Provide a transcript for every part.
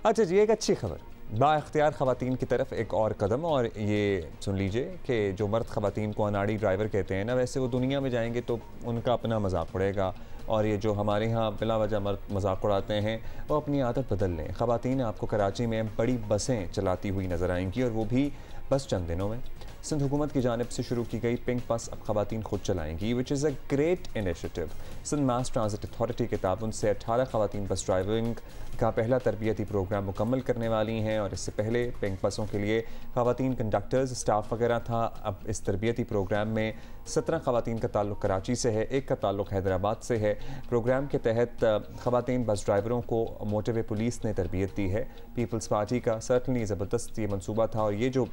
अच्छा जी, एक अच्छी खबर, बाइख्तियार ख़वातीन की तरफ एक और कदम। और ये सुन लीजिए कि जो मर्द ख़वातीन को अनाड़ी ड्राइवर कहते हैं ना, वैसे वो दुनिया में जाएंगे तो उनका अपना मजाक उड़ेगा। और ये जो हमारे यहाँ बिला वजह मर्द मजाक उड़ाते हैं वो अपनी आदत बदल लें। ख़वातीन आपको कराची में बड़ी बसें चलाती हुई नज़र आएंगी, और वो भी बस चंद दिनों में। सिंध हुकूमत की जानिब से शुरू की गई पिंक बस अब ख़वातीन खुद चलाएंगी, which is a great initiative. Sindh mass transit authority के ताबन से 18 ख़वातीन बस ड्राइविंग का पहला तरबियती प्रोग्राम मुकम्मल करने वाली हैं। और इससे पहले पिंक बसों के लिए ख़वातीन कंडक्टर्स स्टाफ वगैरह था। अब इस तरबियती प्रोग्राम में 17 ख़वातीन का ताल्लुक़ कराची से है, एक का ताल्लुक़ हैदराबाद से है। प्रोग्राम के तहत ख़वातीन बस ड्राइवरों को मोटरवे पुलिस ने तरबियत दी है। पीपल्स पार्टी का सर्टनली ज़बरदस्त ये मनसूबा था। और ये जो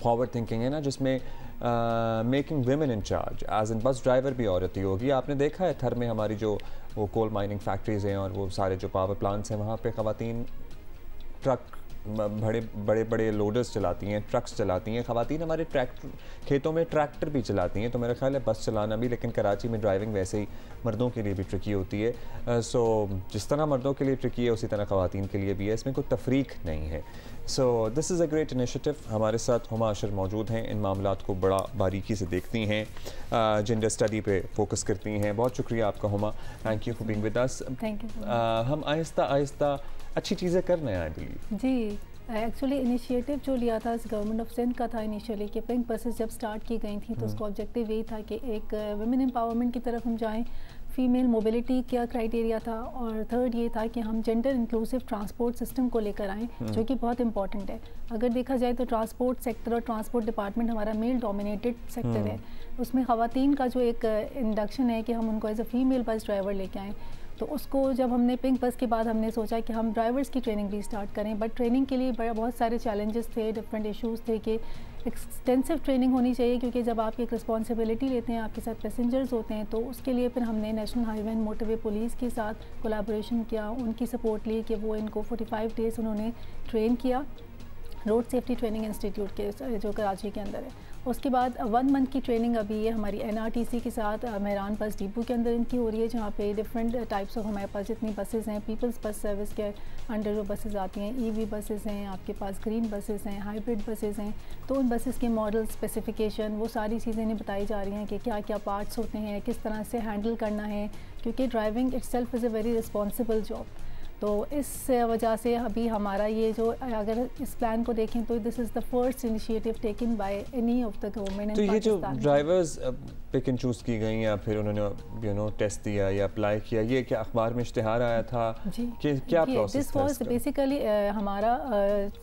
फॉरवर्ड थिंकिंग है ना, जिसमें making women in charge, as in bus driver भी औरत ही होगी। आपने देखा है थर में हमारी जो वो कोल माइनिंग फैक्ट्रीज़ हैं और वो सारे जो पावर प्लांट्स हैं, वहाँ पे ख़वातीन ट्रक बड़े बड़े लोडर्स चलाती हैं, ट्रक्स चलाती हैं। ख़वातीन हमारे ट्रैक्टर खेतों में ट्रैक्टर भी चलाती हैं। तो मेरा ख्याल है बस चलाना भी, लेकिन कराची में ड्राइविंग वैसे ही मर्दों के लिए भी ट्रिकी होती है। सो जिस तरह मर्दों के लिए ट्रिकी है उसी तरह ख़वातीन के लिए भी है, इसमें कोई तफरीक नहीं है। So this is a great initiative. हमारे साथ हुमा अशर मौजूद हैं, इन मामलात को बड़ा बारीकी से देखती हैं, जेंडर स्टडी पे फोकस करती हैं। बहुत शुक्रिया आपका Huma, thank you for being with us. Thank you. हम आहिस्ता आहिस्ता अच्छी चीज़ें कर रहे हैं, आई बिलीव। जी, एक्चुअली इनिशिएटिव जो लिया था गवर्नमेंट ऑफ सिंध का था इनिशियली कि पिंक बसेस जब स्टार्ट की गई थी तो उसका ऑब्जेक्टिव यही था कि एक वुमेन एम्पावरमेंट की तरफ हम जाएं, फीमेल मोबिलिटी क्या क्राइटेरिया था, और थर्ड ये था कि हम जेंडर इंक्लूसिव ट्रांसपोर्ट सिस्टम को लेकर आएँ, जो कि बहुत इंपॉर्टेंट है। अगर देखा जाए तो ट्रांसपोर्ट सेक्टर और ट्रांसपोर्ट डिपार्टमेंट हमारा मेल डोमिनेटेड सेक्टर है। उसमें ख़वातीन का जो एक इंडक्शन है कि हम उनको as a female bus driver लेके आएँ, तो उसको जब हमने पिंक बस के बाद हमने सोचा कि हम ड्राइवर्स की ट्रेनिंग भी स्टार्ट करें। बट ट्रेनिंग के लिए बहुत सारे चैलेंजेस थे, डिफरेंट इश्यूज़ थे कि एक्सटेंसिव ट्रेनिंग होनी चाहिए, क्योंकि जब आप एक रिस्पॉन्सिबिलिटी लेते हैं, आपके साथ पैसेंजर्स होते हैं, तो उसके लिए फिर हमने national highway and motorway police के साथ कोलैबोरेशन किया, उनकी सपोर्ट ली कि वो इनको 45 डेज़ उन्होंने ट्रेन किया रोड सेफ्टी ट्रेनिंग इंस्टीट्यूट के जो कराची के अंदर है। उसके बाद 1 मंथ की ट्रेनिंग अभी ये हमारी NRTC के साथ मेहरान बस डिपो के अंदर इनकी हो रही है, जहाँ पे डिफरेंट टाइप्स ऑफ हमारे पास जितनी बसेस हैं, पीपल्स बस सर्विस के अंडर जो बसेस आती हैं, EV बसेस हैं, आपके पास ग्रीन बसेस हैं, हाइब्रिड बसेस हैं। तो उन बसेस के मॉडल स्पेसिफिकेशन वो सारी चीज़ें इन्हें बताई जा रही हैं कि क्या क्या पार्ट्स होते हैं, किस तरह से हैंडल करना है, क्योंकि driving itself is a very responsible job. तो इस वजह से अभी हमारा ये जो, अगर इस प्लान को देखें तो this is the first initiative taken by any of the government. तो ये जो ड्राइवर्स पिक एंड चूज़ की गई या फिर उन्होंने टेस्ट दिया या अप्लाई किया, ये क्या अखबार में इश्तिहार आया था कि क्या प्रोसेस दिस वाज बेसिकली हमारा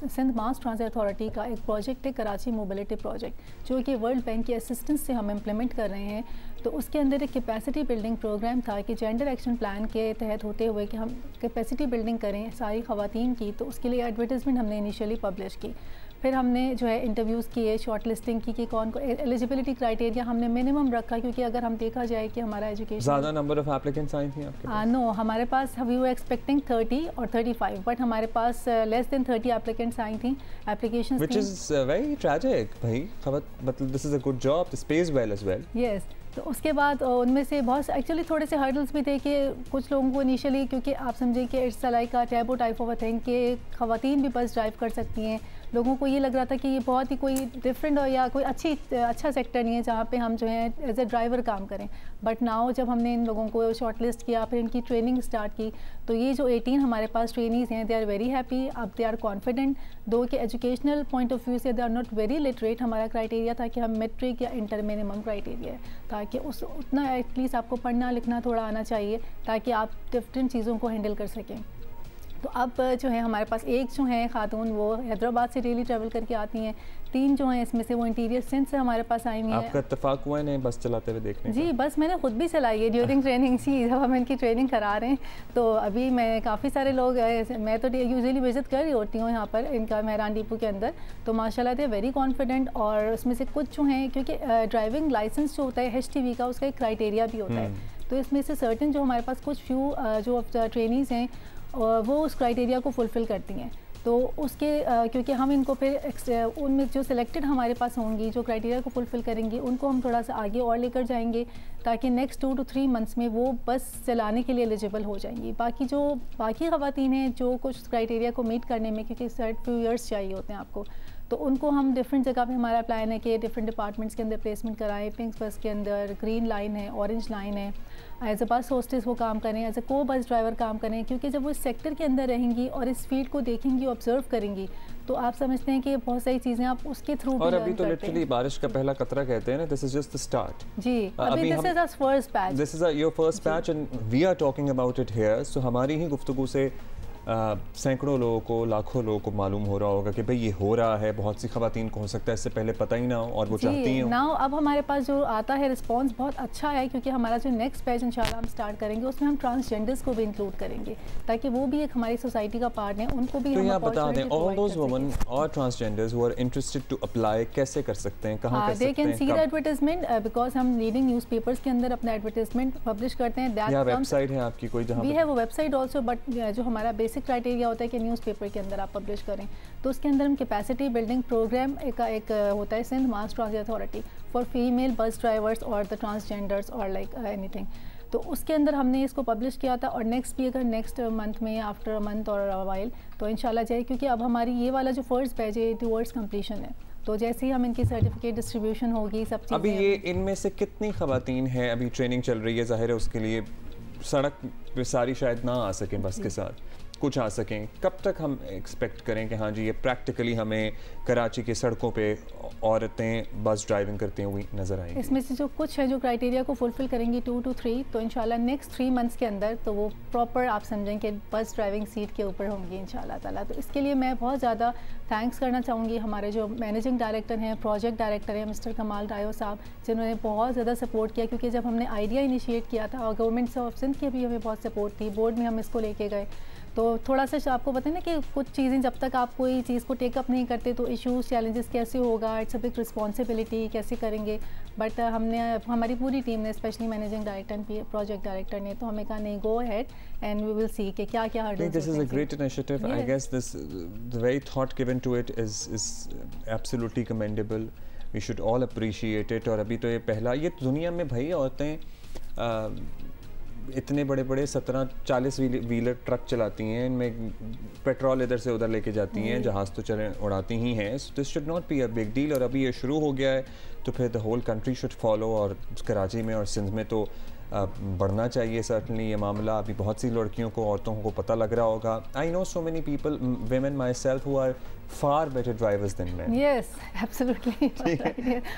सिंध मास ट्रांजिट अथॉरिटी का एक प्रोजेक्ट है, कराची मोबिलिटी प्रोजेक्ट, जो कि वर्ल्ड बैंक की असिस्टेंस से हम इम्प्लीमेंट कर रहे हैं। तो उसके अंदर एक कैपेसिटी बिल्डिंग प्रोग्राम था कि जेंडर एक्शन प्लान के तहत होते हुए कि हम कैपेसिटी बिल्डिंग करें सारी ख़वातीन की। तो उसके लिए एडवर्टाइजमेंट हमने इनिशियली पब्लिश की, फिर हमने जो है इंटरव्यूज़ किए, शॉर्ट लिस्टिंग की कि कौन को एलिजिबिलिटी क्राइटेरिया हमने मिनिमम रखा, क्योंकि अगर हम देखा जाए कि हमारा एजुकेशन ज़्यादा नंबर ऑफ एप्लीकेंट्स आई थी आपके पास? नो, हमारे पास वी वर एक्सपेक्टिंग 30 और 35, बट हमारे पास लेस देन 30 एप्लीकेंट्स आई थी application, which is very tragic. भाई मतलब this is a good job, this pays well as well. Yes. तो उसके बाद उनमें से बहुत एक्चुअली थोड़े से हर्डल्स भी थे कि कुछ लोगों को इनिशियली, क्योंकि आप समझें कि इट्स लाइक का taboo type of a thing कि ख़वातीन भी बस ड्राइव कर सकती हैं। लोगों को ये लग रहा था कि ये बहुत ही कोई डिफरेंट या कोई अच्छा सेक्टर नहीं है जहाँ पे हम जो है एज ए ड्राइवर काम करें। बट नाउ जब हमने इन लोगों को शॉर्ट लिस्ट किया, फिर इनकी ट्रेनिंग स्टार्ट की, तो ये जो 18 हमारे पास ट्रेनीज़ हैं, दे आर वेरी हैप्पी, अब दे आर कॉन्फिडेंट। दो कि एजुकेशनल पॉइंट ऑफ व्यू से they are not very literate. हमारा क्राइटेरिया था कि हम मैट्रिक या इंटर मिनिमम क्राइटेरिया है, ताकि उतना एटलीस्ट आपको पढ़ना लिखना थोड़ा आना चाहिए, ताकि आप डिफरेंट चीज़ों को हैंडल कर सकें। तो अब जो है हमारे पास एक जो है खातून, वो हैदराबाद से डेली ट्रैवल करके आती हैं। 3 जो हैं इसमें से वो इंटीरियर सिंध से हमारे पास आई हुई हैं। आपका इत्तेफाक हुआ है बस चलाते हुए देखने जी, बस मैंने खुद भी चलाई है ड्यूरिंग ट्रेनिंग। सी जब हम इनकी ट्रेनिंग करा रहे हैं, तो अभी मैं काफ़ी सारे लोग, मैं तो यूजुअली विजिट कर रही होती हूँ यहाँ पर इनका मेहरान डिपो के अंदर, तो माशाल्लाह दे वेरी कॉन्फिडेंट। और उसमें से कुछ जो हैं, क्योंकि ड्राइविंग लाइसेंस जो होता है HTV का, उसका एक क्राइटेरिया भी होता है, तो इसमें से सर्टेन जो हमारे पास कुछ फ्यू जो ट्रेनीज़ हैं वो उस क्राइटेरिया को फुलफ़िल करती हैं। तो उसके क्योंकि हम इनको फिर उनमें जो सिलेक्टेड हमारे पास होंगी, जो क्राइटेरिया को फुलफ़िल करेंगी, उनको हम थोड़ा सा आगे और लेकर जाएंगे ताकि नेक्स्ट 2 to 3 मंथ्स में वो बस चलाने के लिए एलिजिबल हो जाएंगी। बाकी ख़वातीन हैं जो कुछ क्राइटेरिया को मीट करने में, क्योंकि सर्ट फ्यू ईयर्स चाहिए होते हैं आपको, तो उनको हम डिफरेंट जगह पे हमारा प्लान है कि डिफरेंट डिपार्टमेंट्स के अंदर प्लेसमेंट कराएं। पिंक बस के अंदर ग्रीन लाइन है, ऑरेंज लाइन है, एज अ बस होस्टेस वो काम करें, एज अ को बस ड्राइवर काम करें, क्योंकि जब वो इस सेक्टर के अंदर रहेंगी और इस फील्ड को देखेंगी, ऑब्जर्व करेंगी, तो आप समझते हैं कि बहुत सारी चीज़ें आप उसके थ्रू और अभी तो लिटरली बारिश का पहला कतरा कहते हैं ना, this is just the start. जी, अभी this is our first patch, this is your first patch and we are talking about it here. So हमारी ही गुफ्तगू से सैकड़ों लोगों को, लाखों लोगों को मालूम हो रहा होगा कि भाई ये हो रहा है। बहुत सी खवातीन को हो सकता है इससे पहले पता ही ना हो और वो चाहती हैं ना। अब हमारे पास जो आता है रिस्पांस बहुत अच्छा है, क्योंकि हमारा जो नेक्स्ट पेज इंशाल्लाह हम स्टार्ट करेंगे उसमें हम ट्रांसजेंडर्स को भी इंक्लूड करेंगे ताकि वो भी एक हमारी सोसाइटी का पार्ट है, उनको भी तो यहाँ बता दें ऑल दोज वुमेन और transgenders who are interested to apply कैसे कर सकते हैं, कहाँ कर सकते हैं? They can see the advertisement because हम लीडिंग न्यूज़पेपर्स के अंदर अपना एडवर्टाइजमेंट पब्लिश करते हैं। दैट वेबसाइट है आपकी कोई जहाँ भी है वो वेबसाइट ऑल्सो, बट जो हमारा बेसिक क्राइटेरिया होता है न्यूज़पेपर के अंदर आप पब्लिश करें, तो उसके अंदर हम कैपेसिटी बिल्डिंग प्रोग्राम एक होता है Sindh mass transit authority for female bus drivers और द ट्रांसजेंडर्स और लाइक एनीथिंग, तो उसके अंदर हमने इसको पब्लिश किया था। और नेक्स्ट भी अगर नेक्स्ट मंथ में आफ्टर अ मंथ और वाइल तो इंशाल्लाह जाए, क्योंकि अब हमारी ये वाला जो फर्स्ट बैच है टुवर्ड्स कंप्लीशन है, तो जैसे ही हम इनकी सर्टिफिकेट डिस्ट्रीब्यूशन होगी सब चीज़ें। अभी ये इनमें से कितनी खवातीन हैं अभी ट्रेनिंग चल रही है? ज़ाहिर है उसके लिए सड़क पे सारी शायद ना आ सकें बस के साथ, कुछ आ सकें। कब तक हम एक्सपेक्ट करें कि हाँ जी ये प्रैक्टिकली हमें कराची की सड़कों पे औरतें बस ड्राइविंग करती हुई नज़र आएंगी? इसमें से जो कुछ है जो क्राइटेरिया को फुलफिल करेंगी 2 to 3, तो इंशाल्लाह नेक्स्ट 3 मंथ्स के अंदर तो वो प्रॉपर आप समझें कि बस ड्राइविंग सीट के ऊपर होंगी इंशाल्लाह ताला। तो इसके लिए मैं बहुत ज़्यादा थैंक्स करना चाहूँगी हमारे जो मैनेजिंग डायरेक्टर हैं, प्रोजेक्ट डायरेक्टर हैं मिस्टर कमाल रायो साहब, जिन्होंने बहुत ज़्यादा सपोर्ट किया, क्योंकि जब हमने आइडिया इनिशिएट किया था और गवर्नमेंट ऑफ सिंध की भी हमें बहुत सपोर्ट थी, बोर्ड में हम इसको लेके गए, तो थोड़ा सा आपको पता है ना कि कुछ चीज़ें जब तक आप कोई चीज़ को टेकअप नहीं करते तो इश्यूज चैलेंजेस कैसे होगा, इट्स अ बिग रिस्पॉन्सिबिलिटी, कैसे करेंगे। बट हमारी पूरी टीम ने, specially managing director project director ने, तो हमें कहा नहीं go ahead and we will see कि क्या क्या hurdles. This is a great initiative, I guess this the very thought given to it is absolutely commendable, we should all appreciate it. और अभी तो ये पहला, ये दुनिया में भाई औरतें इतने बड़े बड़े 17-40 व्हीलर ट्रक चलाती हैं, इनमें पेट्रोल इधर से उधर लेके जाती हैं, जहाज़ तो चले उड़ाती ही हैं। So this should not be a big deal. और अभी ये शुरू हो गया है तो फिर the whole country should follow, और कराची में और सिंध में तो बढ़ना चाहिए सर्टनली ये मामला। अभी बहुत सी लड़कियों को, औरतों को पता लग रहा होगा। I know so many people, women myself, who are far better drivers than men. Yes, absolutely.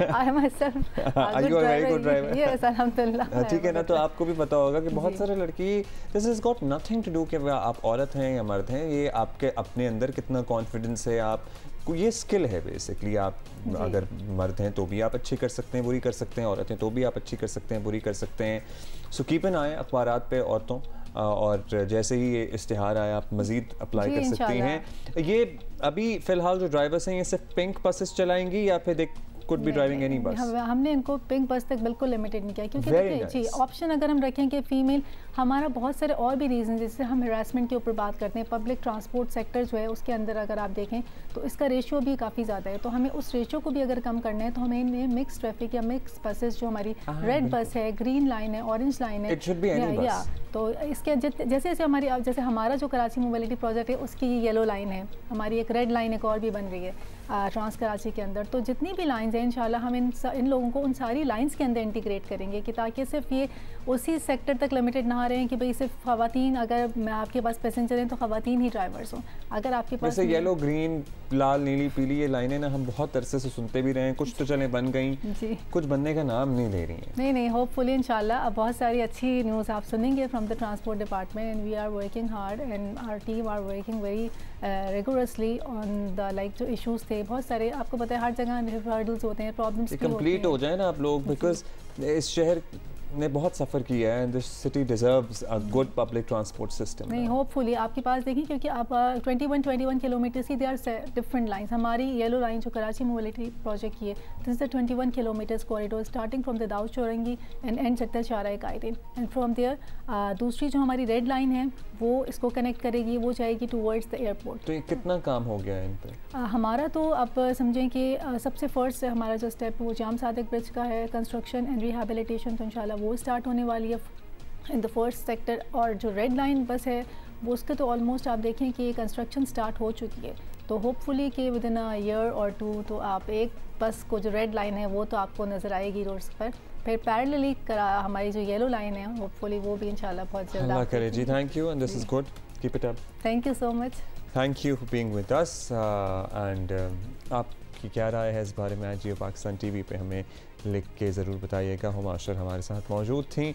I myself are you a very good driver? Yes, alhamdulillah. ठीक है ना, तो आपको भी पता होगा कि बहुत सारे लड़की, this has got nothing to do कि आप औरत हैं या मर्द हैं, ये आपके अपने अंदर कितना कॉन्फिडेंस है, आप ये स्किल है बेसिकली। आप अगर मर्द हैं तो भी आप अच्छी कर सकते हैं, बुरी कर सकते हैं, औरत हैं तो भी आप अच्छी कर सकते हैं, बुरी कर सकते हैं। सो कीप एन आई अखबारात पे औरतों, और जैसे ही ये इश्तिहार आया आप मज़ीद अप्लाई कर सकती हैं। ये अभी फ़िलहाल जो ड्राइवर्स हैं ये सिर्फ पिंक बसेस चलाएंगी या फिर could be driving any bus? हमने इनको पिंक बस तक बिल्कुल लिमिटेड नहीं किया, क्योंकि देखिए जी ऑप्शन अगर हम रखें कि फीमेल, हमारा बहुत सारे और भी रीज़न, जैसे हम हरासमेंट के ऊपर बात करते हैं, पब्लिक ट्रांसपोर्ट सेक्टर जो है उसके अंदर अगर आप देखें तो इसका रेशियो भी काफ़ी ज़्यादा है, तो हमें उस रेशियो को भी अगर कम करना है तो हमें इनमें मिक्स ट्रैफिक या मिक्स बसेस, जो हमारी रेड बस है, ग्रीन लाइन है, ऑरेंज लाइन है, या तो इसके जैसे जैसे हमारी, जैसे हमारा जो कराची मोबिलिटी प्रोजेक्ट है उसकी येलो लाइन है, हमारी एक रेड लाइन एक और भी बन रही है ट्रांस कराची के अंदर। तो जितनी भी लाइंस हैं इंशाल्लाह हम इन लोगों को उन सारी लाइंस के अंदर इंटीग्रेट करेंगे, कि ताकि सिर्फ ये उसी सेक्टर तक लिमिटेड ना रहें कि भाई सिर्फ ख़वातीन, अगर आपके पास पैसेंजर हैं तो ख़वातीन ही ड्राइवर्स हों। अगर आपके पास जैसे येलो, ग्रीन, लाल, नीली, पीली, ये लाइनें ना हम बहुत अरसे से सुनते भी रहे हैं, कुछ तो चले बन गई, कुछ बनने का नाम नहीं ले रही हैं। नहीं, होपफुली इंशाल्लाह अब बहुत सारी अच्छी न्यूज़ आप सुनेंगे from the transport department, and we are working hard and our team are working very rigorously on the like जो इश्यूज़ थे बहुत सारे, आपको पता है हर जगह हर्डल्स होते हैं, प्रॉब्लम्स कंप्लीट हो जाए ना आप लोग, बिकॉज इस शहर ने बहुत सफ़र किया है, this city deserves a good public transport system. नहीं, होपफुली आपके पास देखें, क्योंकि आप 21 किलोमीटर की, दे आर डिफरेंट लाइंस। हमारी येलो लाइन जो कराची मोबिलिटी प्रोजेक्ट की है, this is the 21 kilometres corridor starting from the Dawood Chowrangi and and चट्टा चारा कायदीन, एंड फ्रॉम देयर दूसरी जो हमारी रेड लाइन है वो इसको कनेक्ट करेगी, वो जाएगी टूवर्ड्स द एयरपोर्ट। तो ये कितना काम हो गया है इन पर? हमारा तो आप समझें कि सबसे फर्स्ट हमारा जो स्टेप वो जाम सादिक ब्रिज का है, कंस्ट्रक्शन एंड रिहैबिलिटेशन, तो इंशाल्लाह वो स्टार्ट होने वाली है इन द फर्स्ट सेक्टर। और जो रेड लाइन बस है वो उसके तो ऑलमोस्ट आप देखें कि कंस्ट्रक्शन स्टार्ट हो चुकी है, तो होपफुली कि विद इन अ ईयर और 2 तो आप एक बस को जो रेड लाइन है वो तो आपको नज़र आएगी रोड्स पर। फिर पैरेलली हमारी जो येलो लाइन है होपफुली वो भी इंशाल्लाह बहुत जल्द। अल्लाह करे जी, thank you and this is good, keep it up. Thank you so much, thank you for being with us and आपकी क्या राय है इस बारे में? आज जियो पाकिस्तान टीवी पे हमें लिख के ज़रूर बताइएगा। हुमा अशर हमारे साथ मौजूद थी।